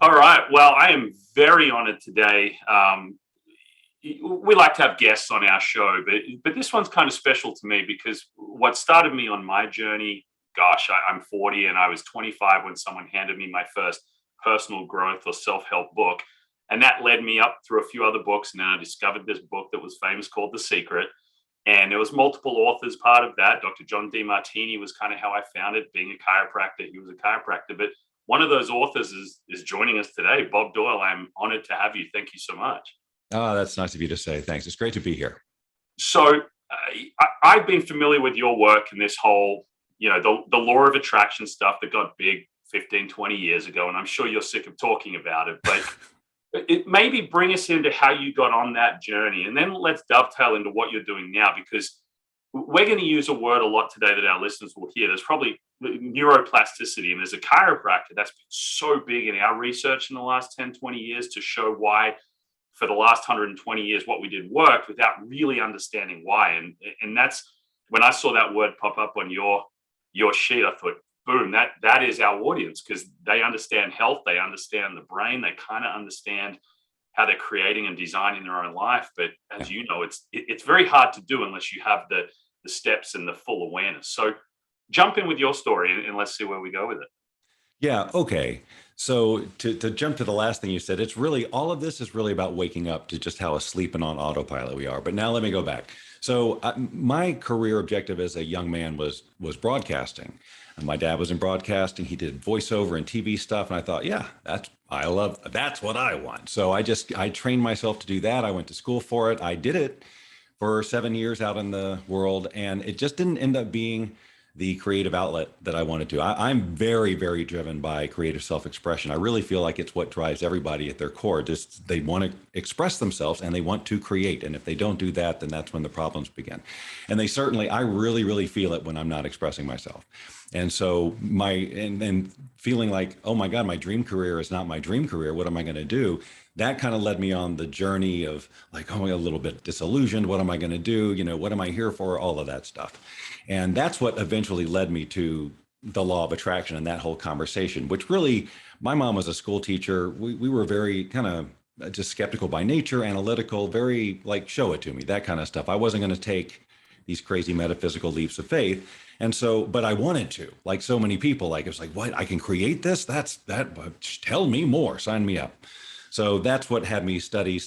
All right. Well, I am very honored today. We like to have guests on our show, but this one's kind of special to me because what started me on my journey, gosh, I'm 40 and I was 25 when someone handed me my first personal growth or self-help book. And that led me up through a few other books. And then I discovered this book that was famous called The Secret. And there was multiple authors part of that. Dr. John DeMartini was kind of how I found it, being a chiropractor. He was a chiropractor. But one of those authors is joining us today, Bob Doyle. I'm honored to have you. Thank you so much. Oh, that's nice of you to say. Thanks. It's great to be here. So I've been familiar with your work and this whole, the law of attraction stuff that got big 15, 20 years ago. And I'm sure you're sick of talking about it, but it maybe bring us into how you got on that journey. And then let's dovetail into what you're doing now, because we're going to use a word a lot today that our listeners will hear. There's probably neuroplasticity, and there's a chiropractor that's been so big in our research in the last 10, 20 years to show why for the last 120 years what we did worked without really understanding why. And that's when I saw that word pop up on your sheet, I thought, boom, that is our audience, because they understand health, they understand the brain, they kind of understand how they're creating and designing their own life. But as you know, it's very hard to do unless you have the steps and the full awareness. So jump in with your story and let's see where we go with it. Yeah. Okay. So to jump to the last thing you said, it's really, all of this is really about waking up to just how asleep and on autopilot we are. But now let me go back. So my career objective as a young man was broadcasting. And my dad was in broadcasting. He did voiceover and TV stuff. And I thought, yeah, that's what I want. So I trained myself to do that. I went to school for it. I did it for 7 years out in the world. And it just didn't end up being the creative outlet that I wanted to. I'm very, very driven by creative self-expression. I really feel like it's what drives everybody at their core. Just they want to express themselves and they want to create. And if they don't do that, then that's when the problems begin. And I really, really feel it when I'm not expressing myself. And so and feeling like, oh my God, my dream career is not my dream career. What am I going to do? That kind of led me on the journey of like, oh, a little bit disillusioned. What am I going to do? What am I here for? All of that stuff. And that's what eventually led me to the law of attraction and that whole conversation, which really, my mom was a school teacher. We were very kind of just skeptical by nature, analytical, very like, show it to me, that kind of stuff. I wasn't going to take these crazy metaphysical leaps of faith. And so, but I wanted to, like so many people, like, it was like, what, I can create this? Tell me more, sign me up. So that's what had me study.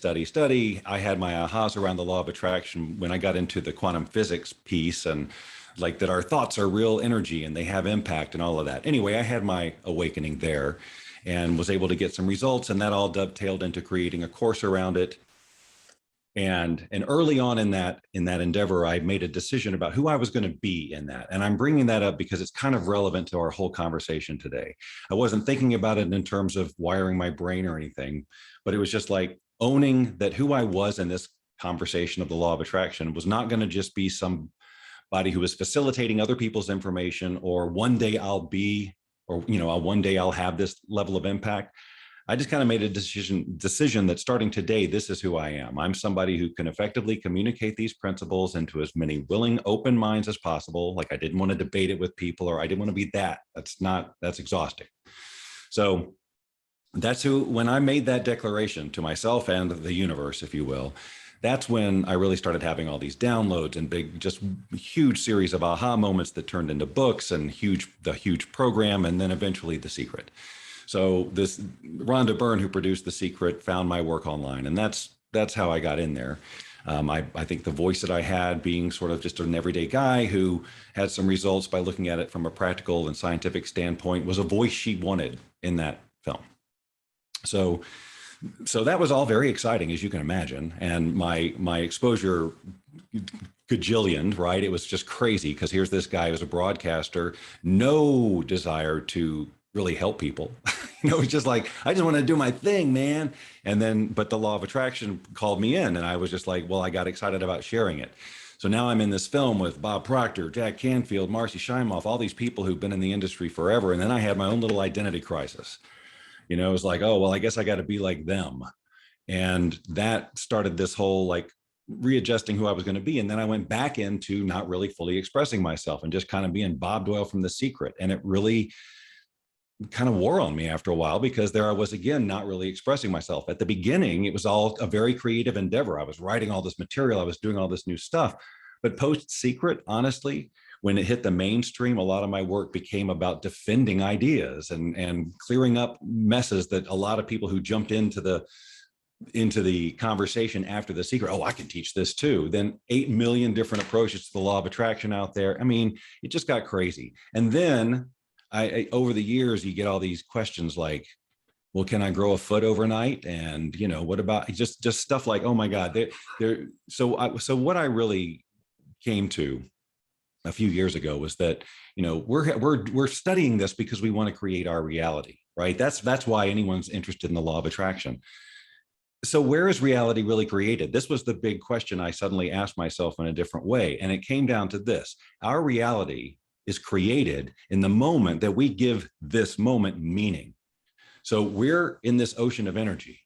I had my ahas around the law of attraction when I got into the quantum physics piece, and like that our thoughts are real energy and they have impact and all of that. Anyway, I had my awakening there and was able to get some results, and that all dovetailed into creating a course around it. And early on in that endeavor, I made a decision about who I was going to be in that. And I'm bringing that up because it's kind of relevant to our whole conversation today. I wasn't thinking about it in terms of wiring my brain or anything, but it was just like owning that who I was in this conversation of the law of attraction was not going to just be somebody who was facilitating other people's information, or one day I'll have this level of impact. I just kind of made a decision that starting today, this is who I am. I'm somebody who can effectively communicate these principles into as many willing, open minds as possible. Like, I didn't want to debate it with people, or I didn't want to be that. That's exhausting. So that's when I made that declaration to myself and the universe, if you will, that's when I really started having all these downloads and just huge series of aha moments that turned into books and the huge program, and then eventually The Secret. So this Rhonda Byrne, who produced The Secret, found my work online, and that's how I got in there. I think the voice that I had, being sort of just an everyday guy who had some results by looking at it from a practical and scientific standpoint, was a voice she wanted in that film. So that was all very exciting, as you can imagine, and my exposure gajillioned, right? It was just crazy, because here's this guy who's a broadcaster, no desire to really help people. It's just like, I just want to do my thing, man. But the law of attraction called me in, and I was just like, well, I got excited about sharing it. So now I'm in this film with Bob Proctor, Jack Canfield, Marcy Shimoff, all these people who've been in the industry forever. And then I had my own little identity crisis. It was like, oh, well, I guess I got to be like them. And that started this whole like readjusting who I was going to be. And then I went back into not really fully expressing myself and just kind of being Bob Doyle from The Secret. And it really kind of wore on me after a while, because there I was again, not really expressing myself. At the beginning, it was all a very creative endeavor. I was writing all this material, I was doing all this new stuff. But post Secret, honestly, when it hit the mainstream, a lot of my work became about defending ideas and clearing up messes that a lot of people who jumped into the conversation after The Secret, oh, I can teach this too. Then 8 million different approaches to the law of attraction out there. I mean, it just got crazy. And then I over the years, you get all these questions like, well, can I grow a foot overnight? And, what about just stuff like, oh my God, so what I really came to a few years ago was that, we're studying this because we want to create our reality, right? That's why anyone's interested in the law of attraction. So where is reality really created? This was the big question I suddenly asked myself in a different way. And it came down to this: our reality is created in the moment that we give this moment meaning. So we're in this ocean of energy,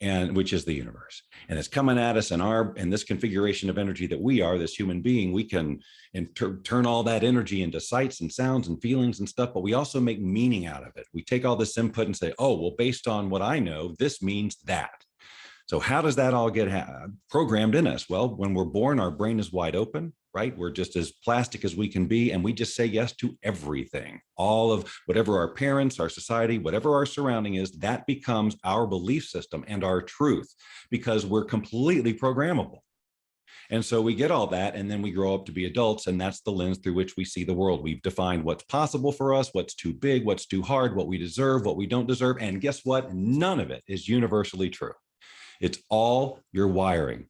and which is the universe, and it's coming at us in this configuration of energy that we are, this human being. We can turn all that energy into sights and sounds and feelings and stuff, but we also make meaning out of it. We take all this input and say, oh, well, based on what I know, this means that. So how does that all get programmed in us? Well, when we're born, our brain is wide open, right? We're just as plastic as we can be, and we just say yes to everything. All of whatever our parents, our society, whatever our surrounding is, that becomes our belief system and our truth, because we're completely programmable. And so we get all that, and then we grow up to be adults, and that's the lens through which we see the world. We've defined what's possible for us, what's too big, what's too hard, what we deserve, what we don't deserve. And guess what? None of it is universally true. It's all your wiring.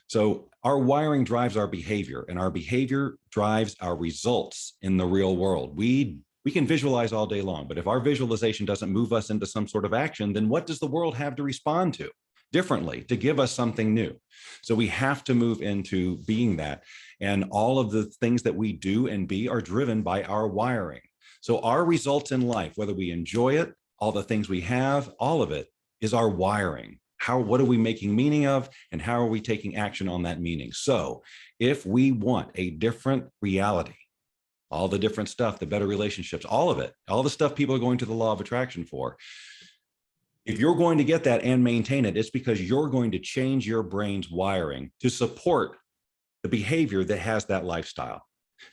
So our wiring drives our behavior, and our behavior drives our results in the real world. We can visualize all day long, but if our visualization doesn't move us into some sort of action, then what does the world have to respond to differently to give us something new? So we have to move into being that. And all of the things that we do and be are driven by our wiring. So our results in life, whether we enjoy it, all the things we have, all of it is our wiring. What are we making meaning of, and how are we taking action on that meaning? So if we want a different reality, all the different stuff, the better relationships, all of it, all the stuff people are going to the law of attraction for, if you're going to get that and maintain it, it's because you're going to change your brain's wiring to support the behavior that has that lifestyle.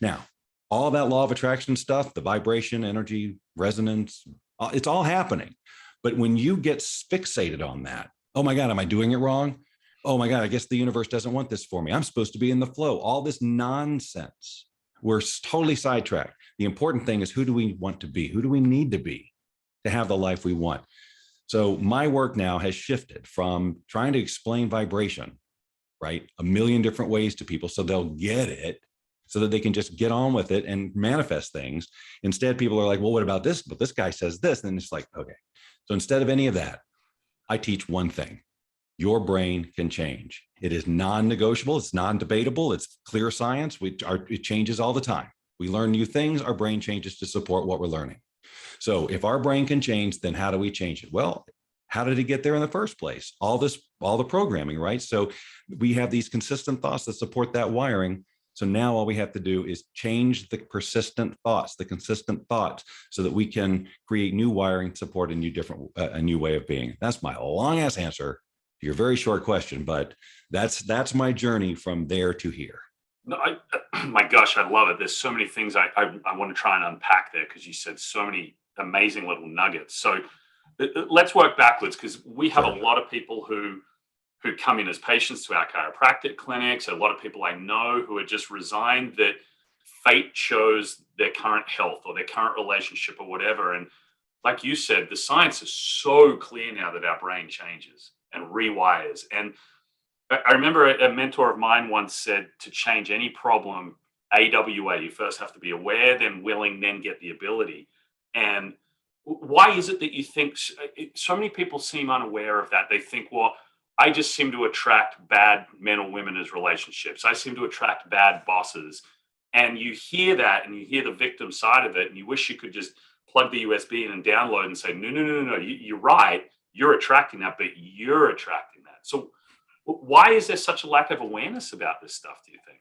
Now, all that law of attraction stuff, the vibration, energy, resonance, it's all happening. But when you get fixated on that, oh my God, am I doing it wrong? Oh my God, I guess the universe doesn't want this for me. I'm supposed to be in the flow. All this nonsense. We're totally sidetracked. The important thing is, who do we want to be? Who do we need to be to have the life we want? So my work now has shifted from trying to explain vibration, right, a million different ways to people so they'll get it, so that they can just get on with it and manifest things. Instead, people are like, well, what about this? But this guy says this. And it's like, okay. So instead of any of that, I teach one thing: your brain can change. It is non-negotiable. It's non-debatable. It's clear science. It changes all the time. We learn new things. Our brain changes to support what we're learning. So if our brain can change, then how do we change it? Well, how did it get there in the first place? All the programming, right? So we have these consistent thoughts that support that wiring. So now all we have to do is change the persistent thoughts, the consistent thoughts, so that we can create new wiring, support a new way of being. That's my long ass answer to your very short question, but that's my journey from there to here. No, my gosh, I love it. There's so many things I want to try and unpack there, because you said so many amazing little nuggets. So let's work backwards, because we have a lot of people who come in as patients to our chiropractic clinics. A lot of people I know who are just resigned that fate chose their current health or their current relationship or whatever. And like you said, the science is so clear now that our brain changes and rewires. And I remember a mentor of mine once said, to change any problem, AWA, you first have to be aware, then willing, then get the ability. And why is it that you think so many people seem unaware of that? They think, well, I just seem to attract bad men or women as relationships. I seem to attract bad bosses. And you hear that, and you hear the victim side of it, and you wish you could just plug the USB in and download and say, no, you're right. You're attracting that, but you're attracting that. So why is there such a lack of awareness about this stuff, do you think?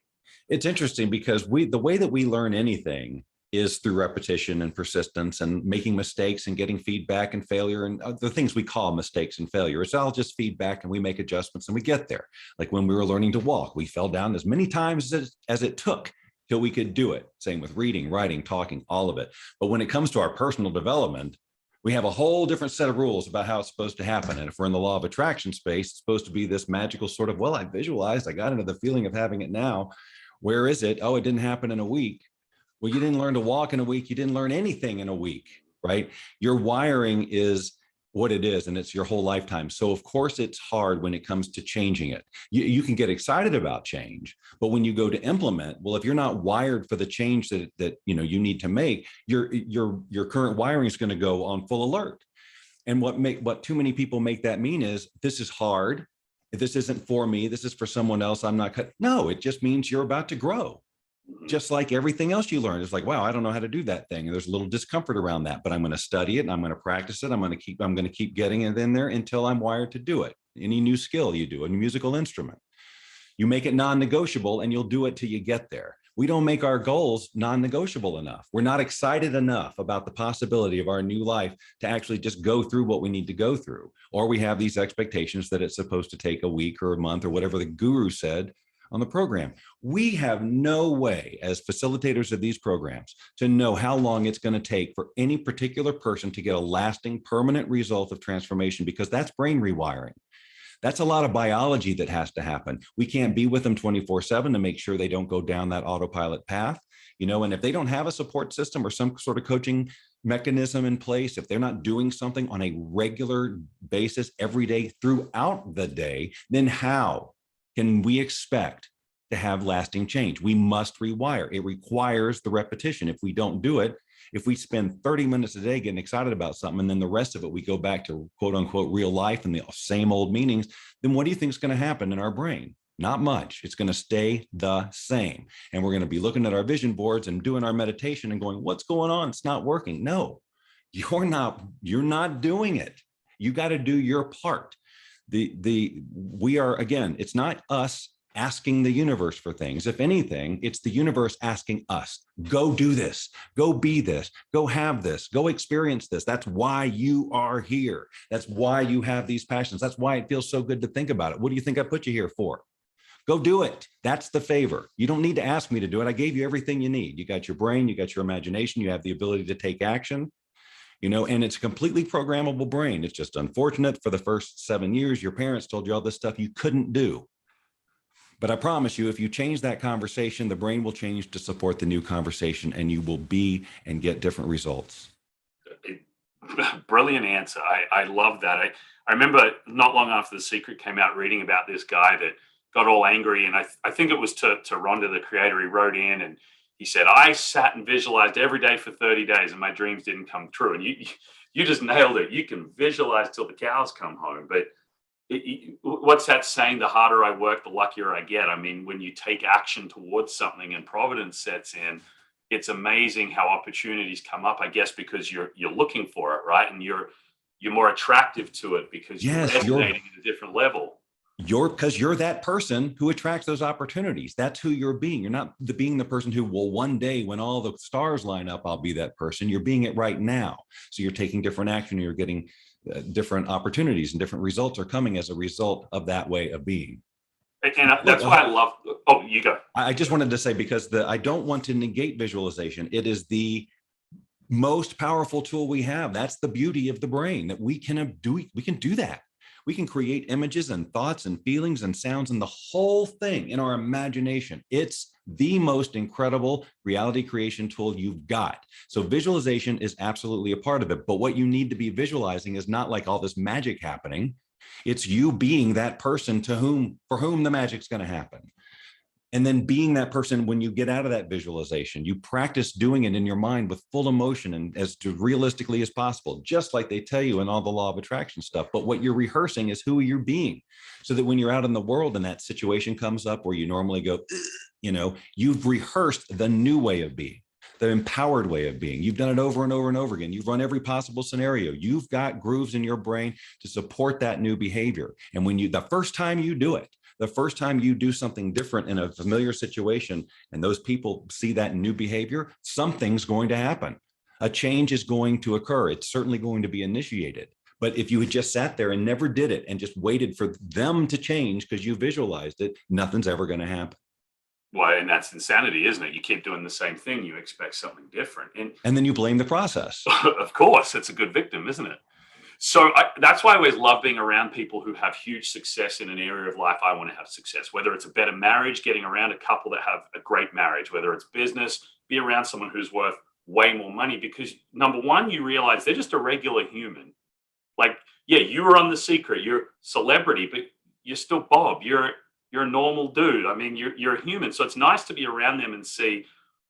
It's interesting because the way that we learn anything is through repetition and persistence and making mistakes and getting feedback and failure and the things we call mistakes and failure. It's all just feedback, and we make adjustments and we get there. Like when we were learning to walk, we fell down as many times as it took till we could do it. Same with reading, writing, talking, all of it. But when it comes to our personal development, we have a whole different set of rules about how it's supposed to happen. And if we're in the law of attraction space, it's supposed to be this magical sort of, well, I visualized, I got into the feeling of having it now. Where is it? Oh, it didn't happen in a week. Well, you didn't learn to walk in a week. You didn't learn anything in a week, right? Your wiring is what it is, and it's your whole lifetime. So of course it's hard when it comes to changing it. You can get excited about change, but when you go to implement, well, if you're not wired for the change that you need to make, your current wiring is going to go on full alert. And what too many people make that mean is, this is hard. If this isn't for me, this is for someone else. I'm not cut. No, it just means you're about to grow. Just like everything else you learn. It's like, wow, I don't know how to do that thing. And there's a little discomfort around that, but I'm going to study it and I'm going to practice it. I'm going to keep getting it in there until I'm wired to do it. Any new skill you do, a musical instrument, you make it non-negotiable and you'll do it till you get there. We don't make our goals non-negotiable enough. We're not excited enough about the possibility of our new life to actually just go through what we need to go through. Or we have these expectations that it's supposed to take a week or a month or whatever the guru said on the program. We have no way as facilitators of these programs to know how long it's going to take for any particular person to get a lasting, permanent result of transformation, because that's brain rewiring. That's a lot of biology that has to happen. We can't be with them 24/7 to make sure they don't go down that autopilot path, and if they don't have a support system or some sort of coaching mechanism in place, if they're not doing something on a regular basis every day throughout the day, then how can we expect to have lasting change? We must rewire. It requires the repetition. If we don't do it, if we spend 30 minutes a day getting excited about something, and then the rest of it, we go back to quote unquote real life and the same old meanings, then what do you think is going to happen in our brain? Not much. It's going to stay the same. And we're going to be looking at our vision boards and doing our meditation and going, what's going on? It's not working. No, you're not doing it. You got to do your part. We are, again, it's not us asking the universe for things. If anything, it's the universe asking us, go do this, go be this, go have this, go experience this. That's why you are here. That's why you have these passions. That's why it feels so good to think about it. What do you think I put you here for? Go do it. That's the favor. You don't need to ask me to do it. I gave you everything you need. You got your brain, you got your imagination, you have the ability to take action. And it's a completely programmable brain. It's just unfortunate for the first 7 years, your parents told you all this stuff you couldn't do. But I promise you, if you change that conversation, the brain will change to support the new conversation, and you will be and get different results. Brilliant answer. I love that. I remember not long after The Secret came out, reading about this guy that got all angry. And I think it was to Rhonda, the creator. He wrote in and he said, I sat and visualized every day for 30 days and my dreams didn't come true. And you just nailed it. You can visualize till the cows come home. But what's that saying? The harder I work, the luckier I get. I mean, when you take action towards something and providence sets in, it's amazing how opportunities come up, I guess, because you're looking for it, right? And you're more attractive to it because you're resonating at a different level. Because you're that person who attracts those opportunities. That's who you're being. You're not being the person who will one day, when all the stars line up, I'll be that person. You're being it right now. So you're taking different action. You're getting different opportunities, and different results are coming as a result of that way of being. And that's why I love. Oh, you go. I just wanted to say, because I don't want to negate visualization. It is the most powerful tool we have. That's the beauty of the brain, that we can do that. We can create images and thoughts and feelings and sounds and the whole thing in our imagination. It's the most incredible reality creation tool you've got. So visualization is absolutely a part of it. But what you need to be visualizing is not like all this magic happening. It's you being that person for whom the magic's going to happen. And then being that person, when you get out of that visualization, you practice doing it in your mind with full emotion and as realistically as possible, just like they tell you in all the law of attraction stuff. But what you're rehearsing is who you're being, so that when you're out in the world and that situation comes up where you normally go, you've rehearsed the new way of being, the empowered way of being. You've done it over and over and over again. You've run every possible scenario. You've got grooves in your brain to support that new behavior. And when the first time you do it, The first time you do something different in a familiar situation and those people see that new behavior, something's going to happen. A change is going to occur. It's certainly going to be initiated. But if you had just sat there and never did it and just waited for them to change because you visualized it, nothing's ever going to happen. Well, and that's insanity, isn't it? You keep doing the same thing, you expect something different. And then you blame the process. Of course, it's a good victim, isn't it? So that's why I always love being around people who have huge success in an area of life I want to have success, whether it's a better marriage, getting around a couple that have a great marriage, whether it's business, be around someone who's worth way more money, because number one, you realize they're just a regular human. Like, yeah, you were on The Secret, you're a celebrity, but you're still Bob. You're a normal dude. I mean, you're a human. So it's nice to be around them and see,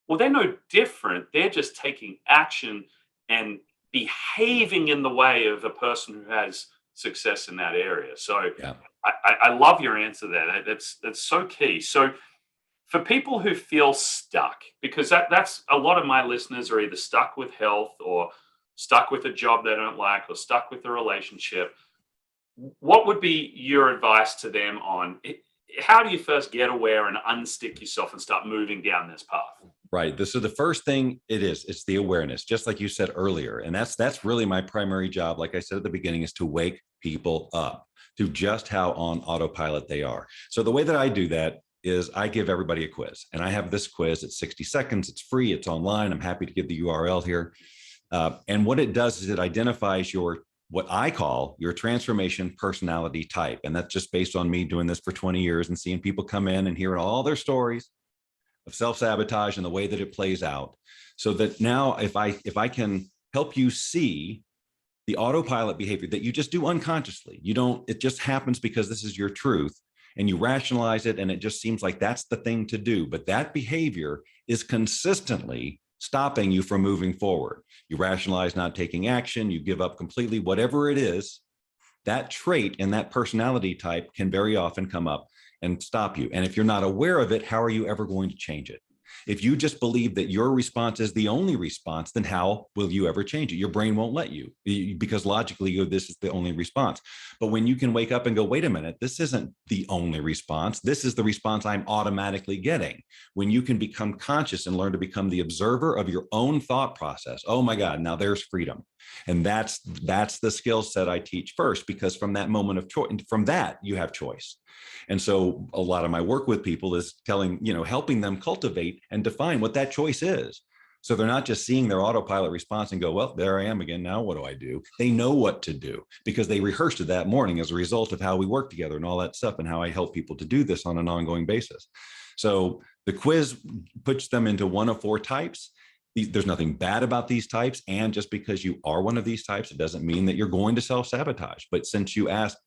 well, they're no different. They're just taking action and behaving in the way of a person who has success in that area. So Yeah. I love your answer there. That's so key. So for people who feel stuck, because that's a lot of my listeners are either stuck with health or stuck with a job they don't like or stuck with a relationship, what would be your advice to them on how do you first get aware and unstick yourself and start moving down this path? Right. So the first thing it's the awareness, just like you said earlier. And that's really my primary job. Like I said at the beginning, is to wake people up to just how on autopilot they are. So the way that I do that is I give everybody a quiz, and I have this quiz at 60 seconds. It's free. It's online. I'm happy to give the URL here. And what it does is it identifies what I call your transformation personality type. And that's just based on me doing this for 20 years and seeing people come in and hearing all their stories of self-sabotage and the way that it plays out. So that now if I can help you see the autopilot behavior that you just do unconsciously, it just happens because this is your truth and you rationalize it and it just seems like that's the thing to do. But that behavior is consistently stopping you from moving forward. You rationalize not taking action, you give up completely, whatever it is, that trait and that personality type can very often come up and stop you. And if you're not aware of it, how are you ever going to change it? If you just believe that your response is the only response, then how will you ever change it? Your brain won't let you, because logically this is the only response. But when you can wake up and go, wait a minute, this isn't the only response. This is the response I'm automatically getting. When you can become conscious and learn to become the observer of your own thought process. Oh my God, now there's freedom. And that's the skill set I teach first, because from that moment of choice, from that you have choice. And so a lot of my work with people is helping them cultivate and define what that choice is. So they're not just seeing their autopilot response and go, well, there I am again. Now what do I do? They know what to do because they rehearsed it that morning as a result of how we work together and all that stuff and how I help people to do this on an ongoing basis. So the quiz puts them into one of four types. There's nothing bad about these types. And just because you are one of these types, it doesn't mean that you're going to self-sabotage. But since you asked,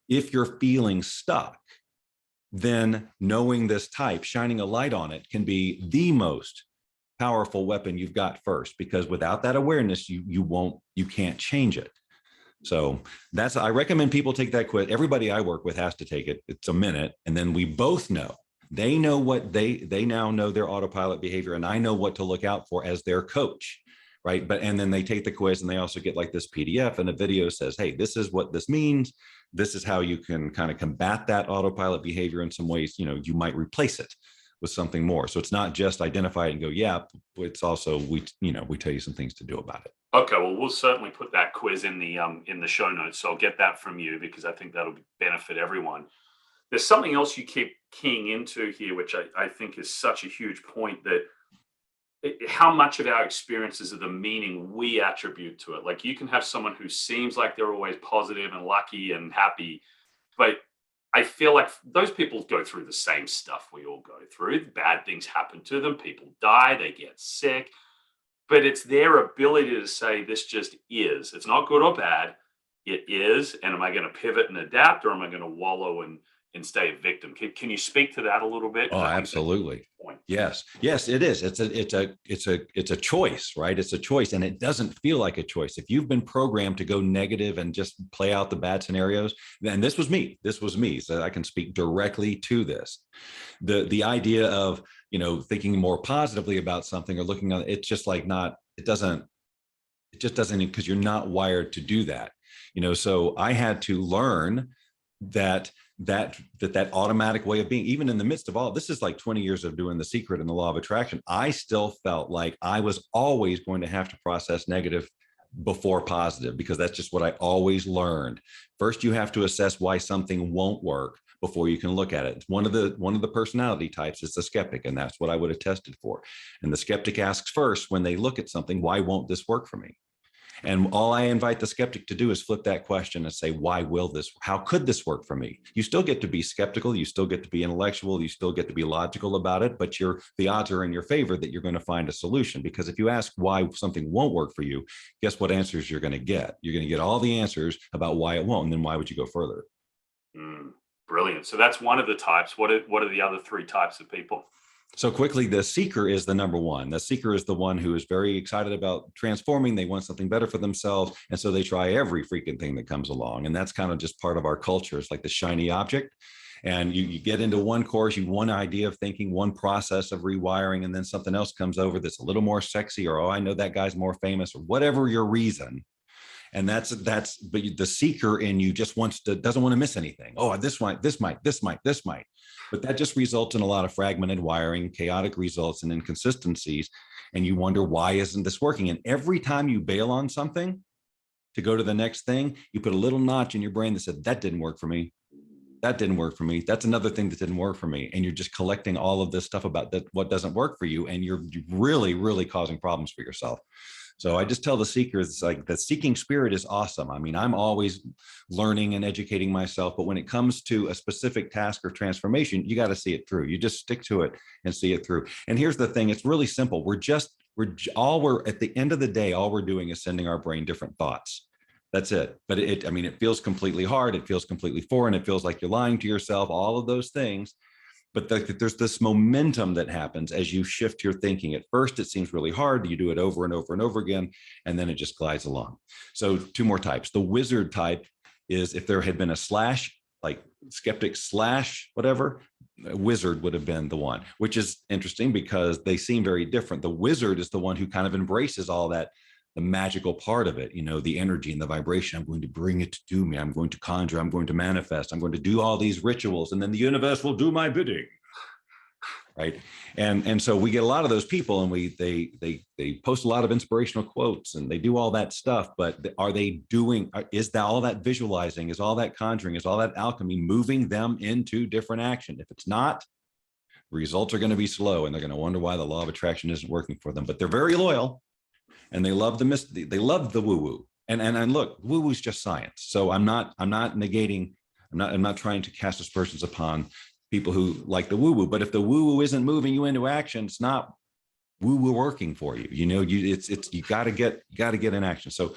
if you're feeling stuck, then knowing this type, shining a light on it, can be the most powerful weapon you've got first, because without that awareness, you can't change it. So I recommend people take that quiz. Everybody I work with has to take it. It's a minute. And then we both know. They know what they now know their autopilot behavior, and I know what to look out for as their coach. Right. And then they take the quiz and they also get like this PDF and a video says, hey, this is what this means. This is how you can kind of combat that autopilot behavior in some ways. You might replace it with something more. So it's not just identify it and go, yeah, it's also, we tell you some things to do about it. Okay. Well, we'll certainly put that quiz in the show notes. So I'll get that from you because I think that'll benefit everyone. There's something else you keep keying into here, which I think is such a huge point, that how much of our experiences are the meaning we attribute to it. Like, you can have someone who seems like they're always positive and lucky and happy, but I feel like those people go through the same stuff we all go through. Bad things happen to them. People die, they get sick, but it's their ability to say, this just is. It's not good or bad. It is. And am I going to pivot and adapt, or am I going to wallow and stay a victim? Can you speak to that a little bit? Oh, absolutely. Yes, it is. It's a choice, right? It's a choice, and it doesn't feel like a choice. If you've been programmed to go negative and just play out the bad scenarios, then this was me, so I can speak directly to this. The idea of, thinking more positively about something or looking on it's just like it just doesn't, because you're not wired to do that. So I had to learn that that automatic way of being, even in the midst of all this, is like 20 years of doing The Secret and the law of attraction. I still felt like I was always going to have to process negative before positive, because that's just what I always learned. First, you have to assess why something won't work before you can look at it. It's one of the personality types is the skeptic, and that's what I would have tested for. And the skeptic asks first, when they look at something, why won't this work for me? And all I invite the skeptic to do is flip that question and say, why will this? How could this work for me? You still get to be skeptical. You still get to be intellectual. You still get to be logical about it, but the odds are in your favor that you're going to find a solution. Because if you ask why something won't work for you, guess what answers you're going to get? You're going to get all the answers about why it won't. And then why would you go further? Brilliant. So that's one of the types. What are the other three types of people? So quickly, the seeker is the number one. The seeker is the one who is very excited about transforming. They want something better for themselves. And so they try every freaking thing that comes along. And that's kind of just part of our culture. It's like the shiny object. And you get into one course, one idea of thinking, one process of rewiring, and then something else comes over that's a little more sexy, or, oh, I know that guy's more famous, or whatever your reason. And but the seeker in you just doesn't want to miss anything. Oh, this might. But that just results in a lot of fragmented wiring, chaotic results, and inconsistencies. And you wonder, why isn't this working? And every time you bail on something to go to the next thing, you put a little notch in your brain that said, that didn't work for me. That didn't work for me. That's another thing that didn't work for me. And you're just collecting all of this stuff about what doesn't work for you. And you're really, really causing problems for yourself. So I just tell the seekers, like, the seeking spirit is awesome. I mean, I'm always learning and educating myself, but when it comes to a specific task or transformation, you got to see it through. You just stick to it and see it through. And here's the thing. It's really simple. We're at the end of the day, all we're doing is sending our brain different thoughts. That's it. But it feels completely hard. It feels completely foreign. It feels like you're lying to yourself, all of those things. But there's this momentum that happens as you shift your thinking. At first, it seems really hard. You do it over and over and over again, and then it just glides along. So 2 more types. The wizard type is if there had been a slash, like skeptic slash whatever, wizard would have been the one, which is interesting because they seem very different. The wizard is the one who kind of embraces all that, the magical part of it, the energy and the vibration. I'm going to bring it to me. I'm going to conjure. I'm going to manifest. I'm going to do all these rituals, and then the universe will do my bidding. Right. And so we get a lot of those people, and they post a lot of inspirational quotes, and they do all that stuff. But is that all that visualizing, is all that conjuring, is all that alchemy moving them into different action? If it's not, results are going to be slow, and they're going to wonder why the law of attraction isn't working for them. But they're very loyal. And they love they love the woo-woo. And look, woo-woo is just science. So I'm not negating, I'm not trying to cast aspersions upon people who like the woo-woo. But if the woo-woo isn't moving you into action, it's not woo-woo working for you. You gotta get in action. So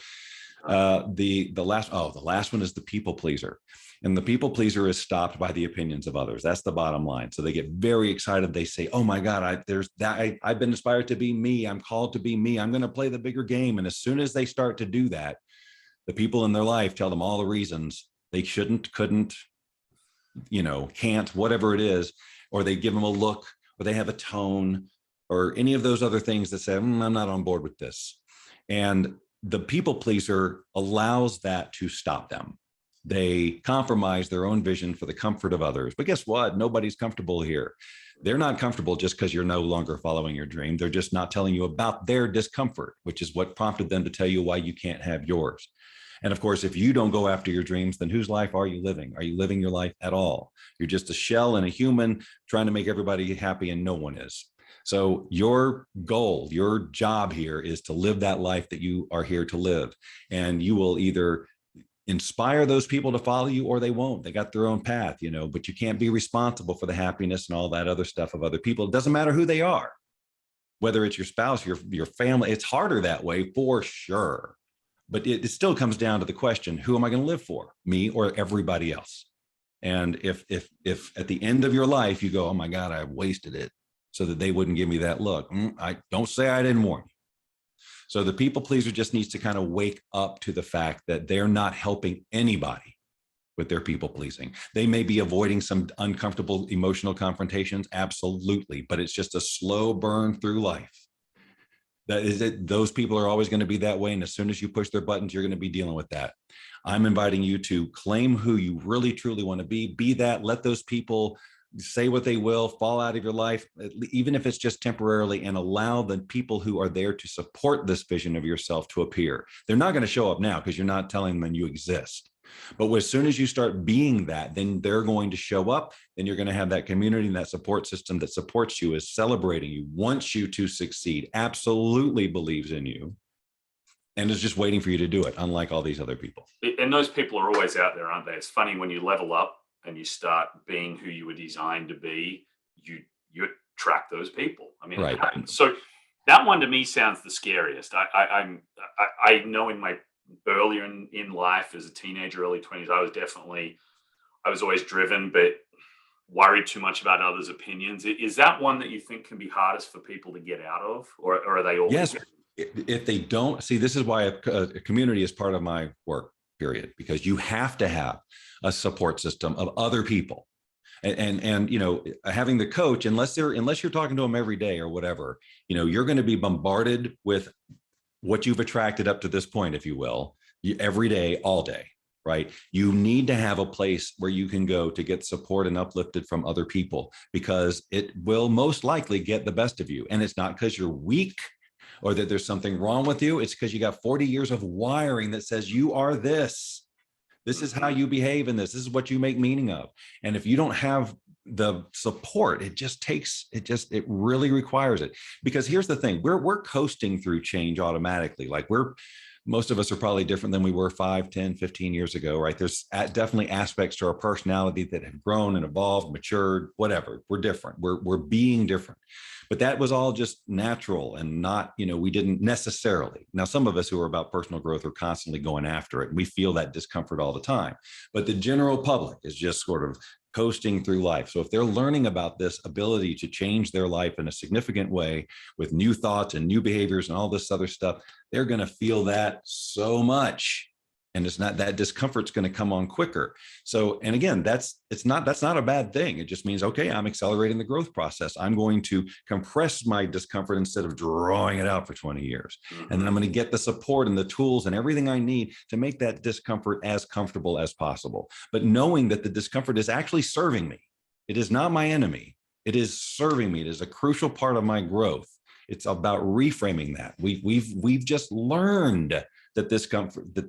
the last one is the people pleaser. And the people pleaser is stopped by the opinions of others. That's the bottom line. So they get very excited. They say, oh my God, I've been inspired to be me. I'm called to be me. I'm going to play the bigger game. And as soon as they start to do that, the people in their life tell them all the reasons they shouldn't, couldn't, can't, whatever it is, or they give them a look, or they have a tone, or any of those other things that say, I'm not on board with this. And the people pleaser allows that to stop them. They compromise their own vision for the comfort of others. But guess what? Nobody's comfortable here. They're not comfortable just because you're no longer following your dream. They're just not telling you about their discomfort, which is what prompted them to tell you why you can't have yours. And of course, if you don't go after your dreams, then whose life are you living? Are you living your life at all? You're just a shell and a human trying to make everybody happy, and no one is. So your goal, your job here is to live that life that you are here to live. And you will either inspire those people to follow you, or they won't. They got their own path, but you can't be responsible for the happiness and all that other stuff of other people. It doesn't matter who they are, whether it's your spouse, your family. It's harder that way for sure. But it still comes down to the question, who am I going to live for, me or everybody else? And if at the end of your life, you go, oh my God, I wasted it, so that they wouldn't give me that look. I don't say I didn't warn you. So the people pleaser just needs to kind of wake up to the fact that they're not helping anybody with their people pleasing. They may be avoiding some uncomfortable emotional confrontations, absolutely, but it's just a slow burn through life. That is it. Those people are always going to be that way. And as soon as you push their buttons, you're going to be dealing with that. I'm inviting you to claim who you really, truly want to be that. Let those people say what they will, fall out of your life, even if it's just temporarily, and allow the people who are there to support this vision of yourself to appear. They're not going to show up now because you're not telling them you exist. But as soon as you start being that, then they're going to show up. Then you're going to have that community and that support system that supports you, is celebrating you, wants you to succeed, absolutely believes in you, and is just waiting for you to do it, unlike all these other people. And those people are always out there, aren't they? It's funny when you level up and you start being who you were designed to be, you attract those people. I mean, right. So that one to me sounds the scariest. I know in my earlier in life as a teenager, early 20s, I was always driven, but worried too much about others' opinions. Is that one that you think can be hardest for people to get out of, or are they all? Yes. If they don't see, this is why a community is part of my work, period, because you have to have a support system of other people. And you know, having the coach, unless you're talking to them every day or whatever, you know, you're going to be bombarded with what you've attracted up to this point, if you will, every day, all day, right? You need to have a place where you can go to get support and uplifted from other people, because it will most likely get the best of you. And it's not because you're weak or that there's something wrong with you. It's because you got 40 years of wiring that says you are this. This is how you behave in this. This is what you make meaning of. And if you don't have the support, it really requires it. Because here's the thing, we're coasting through change automatically. Like most of us are probably different than we were 5, 10, 15 years ago, right? There's definitely aspects to our personality that have grown and evolved, matured, whatever. We're different. We're being different. But that was all just natural and not, you know, we didn't necessarily. Now, some of us who are about personal growth are constantly going after it, and we feel that discomfort all the time. But the general public is just sort of coasting through life. So if they're learning about this ability to change their life in a significant way with new thoughts and new behaviors and all this other stuff, they're going to feel that so much. And it's not, that discomfort's going to come on quicker. So, and again, that's not a bad thing. It just means, okay, I'm accelerating the growth process. I'm going to compress my discomfort instead of drawing it out for 20 years. And then I'm going to get the support and the tools and everything I need to make that discomfort as comfortable as possible. But knowing that the discomfort is actually serving me. It is not my enemy. It is serving me. It is a crucial part of my growth. It's about reframing that. We've just learned that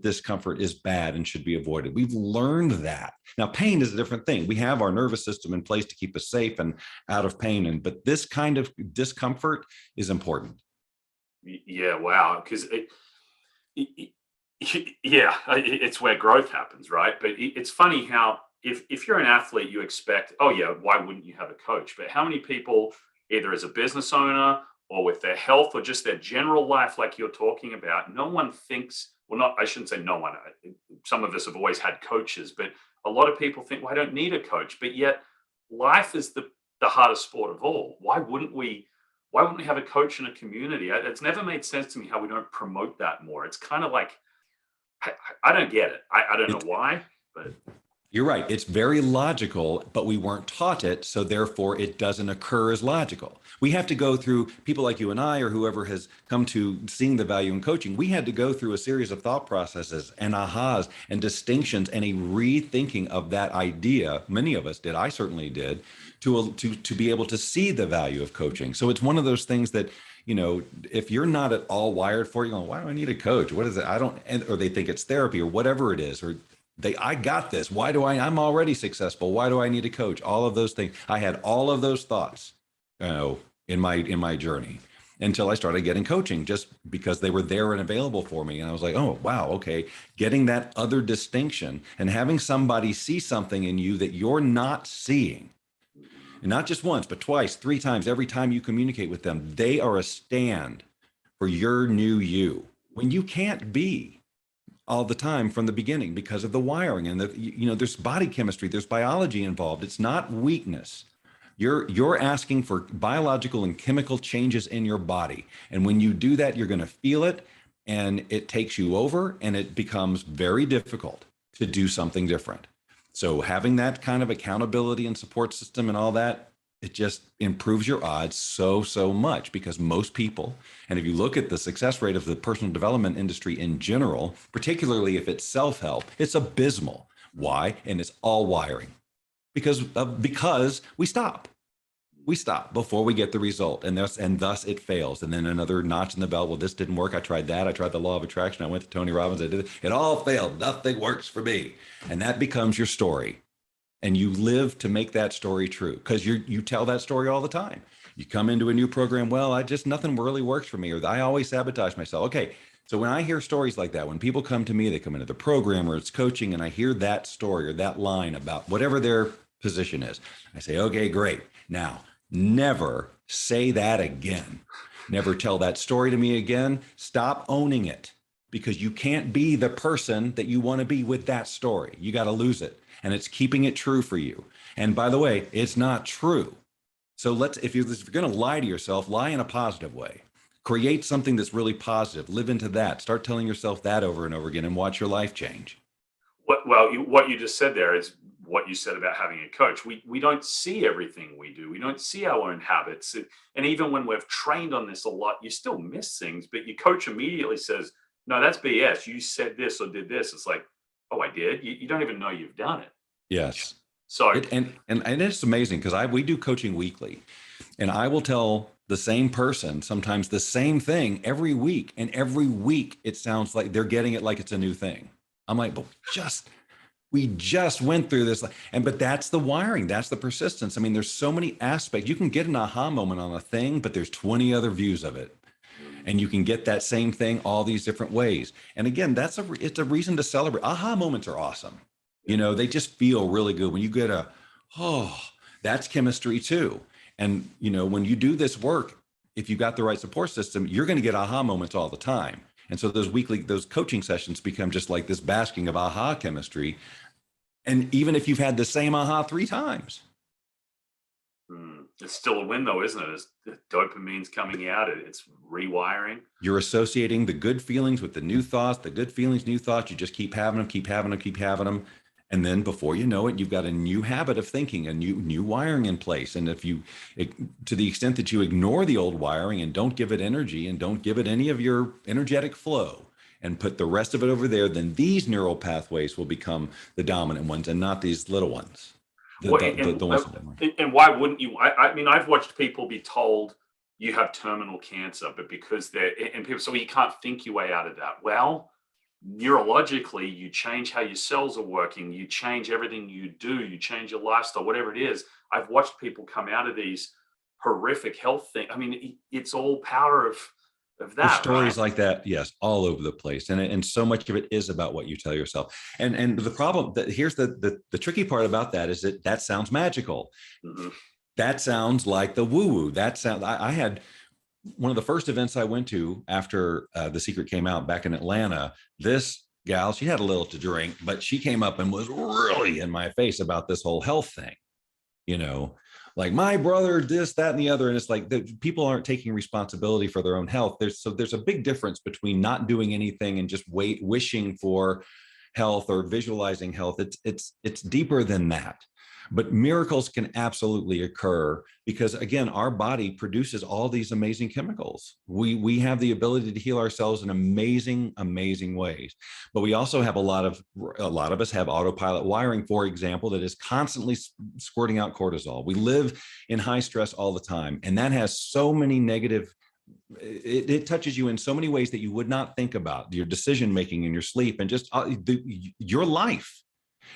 discomfort is bad and should be avoided. We've learned that. Now, pain is a different thing. We have our nervous system in place to keep us safe and out of pain. But this kind of discomfort is important. Yeah, wow. Because it's where growth happens, right? But it's funny how if you're an athlete, you expect, oh yeah, why wouldn't you have a coach? But how many people, either as a business owner or with their health or just their general life, like you're talking about, no one thinks, well, not, I shouldn't say no one, some of us have always had coaches, but a lot of people think, well, I don't need a coach. But yet life is the hardest sport of all. Why wouldn't we have a coach in a community? It's never made sense to me how we don't promote that more. It's kind of like, I don't get it. I don't know why, but. You're right. It's very logical, but we weren't taught it. So therefore it doesn't occur as logical. We have to go through, people like you and I, or whoever has come to seeing the value in coaching. We had to go through a series of thought processes and ahas and distinctions and a rethinking of that idea. Many of us did. I certainly did, to be able to see the value of coaching. So it's one of those things that, you know, if you're not at all wired for it, you're going, why do I need a coach? What is it? Or they think it's therapy or whatever it is, or I got this. I'm already successful. Why do I need a coach? All of those things. I had all of those thoughts, in my journey, until I started getting coaching, just because they were there and available for me. And I was like, oh, wow. Okay. Getting that other distinction and having somebody see something in you that you're not seeing. And not just once, but twice, 3 times, every time you communicate with them, they are a stand for your new you, when you can't be all the time from the beginning because of the wiring and there's body chemistry, there's biology involved. It's not weakness. You're asking for biological and chemical changes in your body. And when you do that, you're going to feel it, and it takes you over, and it becomes very difficult to do something different. So having that kind of accountability and support system and all that, It just improves your odds so much because most people, and if you look at the success rate of the personal development industry in general, particularly if it's self-help, it's abysmal. Why? And it's all wiring because we stop before we get the result, and thus it fails, and then another notch in the belt. Well, this didn't work. I tried that. I tried the law of attraction. I went to Tony Robbins. I did it. It all failed. Nothing works for me, and that becomes your story, and you live to make that story true because you tell that story all the time. You come into a new program. Well, nothing really works for me, or I always sabotage myself. Okay. So when I hear stories like that, when people come to me, they come into the program or it's coaching, and I hear that story or that line about whatever their position is, I say, okay, great. Now, never say that again. Never tell that story to me again. Stop owning it because you can't be the person that you want to be with that story. You got to lose it. And it's keeping it true for you. And by the way, it's not true. So if you're going to lie to yourself, lie in a positive way. Create something that's really positive. Live into that. Start telling yourself that over and over again and watch your life change. What you just said there is what you said about having a coach. We don't see everything we do. We don't see our own habits. And even when we've trained on this a lot, you still miss things, but your coach immediately says, no, that's BS. You said this or did this. It's like, oh, I did. You don't even know you've done it. Yes. So and it's amazing because we do coaching weekly, and I will tell the same person sometimes the same thing every week, and every week it sounds like they're getting it like it's a new thing. I'm like, but we just went through this, but that's the wiring, that's the persistence. I mean, there's so many aspects. You can get an aha moment on a thing, but there's 20 other views of it. And you can get that same thing all these different ways. And again, it's a reason to celebrate. Aha moments are awesome. They just feel really good when you get that's chemistry too. And, when you do this work, if you got the right support system, you're going to get aha moments all the time. And so those coaching sessions become just like this basking of aha chemistry. And even if you've had the same aha 3 times. It's still a win though, isn't it? It's the dopamine's coming out. It's rewiring. You're associating the good feelings with the new thoughts, the good feelings, new thoughts. You just keep having them, keep having them, keep having them. And then before you know it, you've got a new habit of thinking, a new wiring in place. And to the extent that you ignore the old wiring and don't give it energy and don't give it any of your energetic flow and put the rest of it over there, then these neural pathways will become the dominant ones and not these little ones. The ones and why wouldn't you? I mean, I've watched people be told you have terminal cancer, but because people say, well, you can't think your way out of that. Well, neurologically, you change how your cells are working, you change everything you do, you change your lifestyle, whatever it is. I've watched people come out of these horrific health things. I mean, it's all power of that. There's stories right? like that, yes, all over the place, and so much of it is about what you tell yourself. And the problem that here's the tricky part about that is that sounds magical. Mm-hmm. That sounds like the woo-woo. I had one of the first events I went to after The Secret came out back in Atlanta. This gal, she had a little to drink, but she came up and was really in my face about this whole health thing. Like my brother, this, that, and the other. And it's like people aren't taking responsibility for their own health. There's a big difference between not doing anything and just wishing for health or visualizing health. It's deeper than that. But miracles can absolutely occur because, again, our body produces all these amazing chemicals. We have the ability to heal ourselves in amazing, amazing ways. But we also have a lot of us have autopilot wiring, for example, that is constantly squirting out cortisol. We live in high stress all the time, and that has so many negative. It touches you in so many ways that you would not think about your decision making in your sleep and just your life.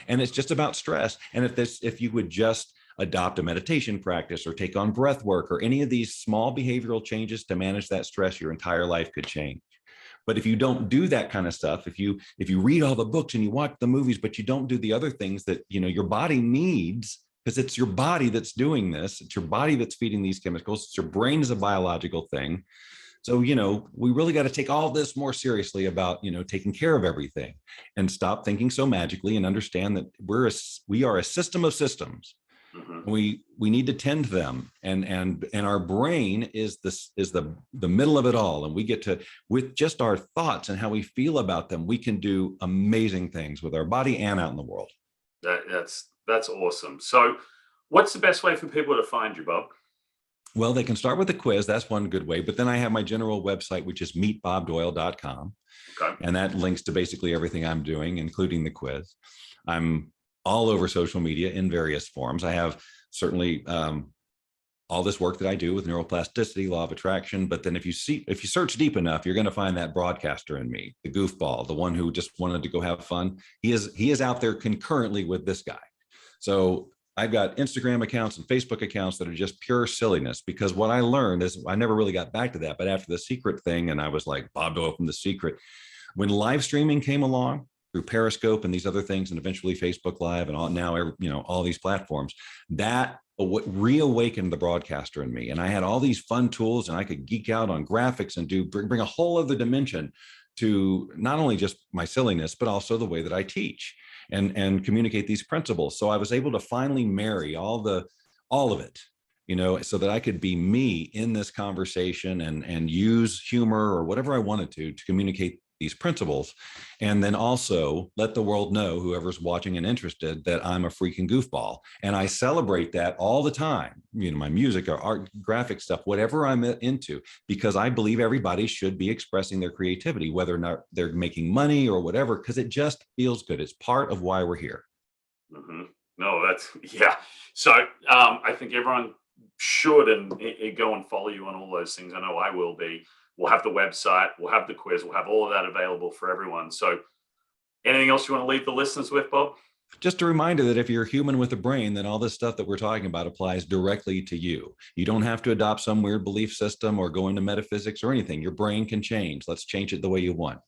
And it's just about stress. And if you would just adopt a meditation practice or take on breath work or any of these small behavioral changes to manage that stress, your entire life could change. But if you don't do that kind of stuff, if you read all the books and you watch the movies, but you don't do the other things that your body needs, because it's your body that's doing this, it's your body that's feeding these chemicals, it's your brain is a biological thing. So, we really got to take all this more seriously about, taking care of everything and stop thinking so magically and understand that we are a system of systems. Mm-hmm. We need to tend to them, and our brain is the middle of it all. And we get to, with just our thoughts and how we feel about them, we can do amazing things with our body and out in the world. That's awesome. So What's the best way for people to find you, Bob? Well, they can start with the quiz. That's one good way. But then I have my general website, which is meetbobdoyle.com. Okay. And that links to basically everything I'm doing, including the quiz. I'm all over social media in various forms. I have certainly all this work that I do with neuroplasticity, law of attraction. But then if you search deep enough, you're going to find that broadcaster in me, the goofball, the one who just wanted to go have fun. He is out there concurrently with this guy. So I've got Instagram accounts and Facebook accounts that are just pure silliness, because what I learned is I never really got back to that. But after the Secret thing, and I was like Bob Doyle from the Secret, when live streaming came along through Periscope and these other things, and eventually Facebook Live and all, now, all these platforms, that what reawakened the broadcaster in me. And I had all these fun tools, and I could geek out on graphics and bring a whole other dimension to not only just my silliness, but also the way that I teach and communicate these principles. So I was able to finally marry all of it, so that I could be me in this conversation and use humor or whatever I wanted to communicate these principles, and then also let the world know, whoever's watching and interested, that I'm a freaking goofball. And I celebrate that all the time, my music or art, graphic stuff, whatever I'm into, because I believe everybody should be expressing their creativity, whether or not they're making money or whatever, because it just feels good. It's part of why we're here. Mm-hmm. No, yeah. So I think everyone should and go and follow you on all those things. I know I will be. We'll have the website, we'll have the quiz, we'll have all of that available for everyone. So anything else you want to leave the listeners with, Bob? Just a reminder that if you're a human with a brain, then all this stuff that we're talking about applies directly to you. You don't have to adopt some weird belief system or go into metaphysics or anything. Your brain can change. Let's change it the way you want.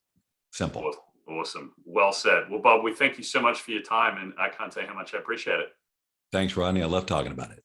Simple. Awesome. Well said. Well, Bob, we thank you so much for your time, and I can't tell you how much I appreciate it. Thanks, Rodney. I love talking about it.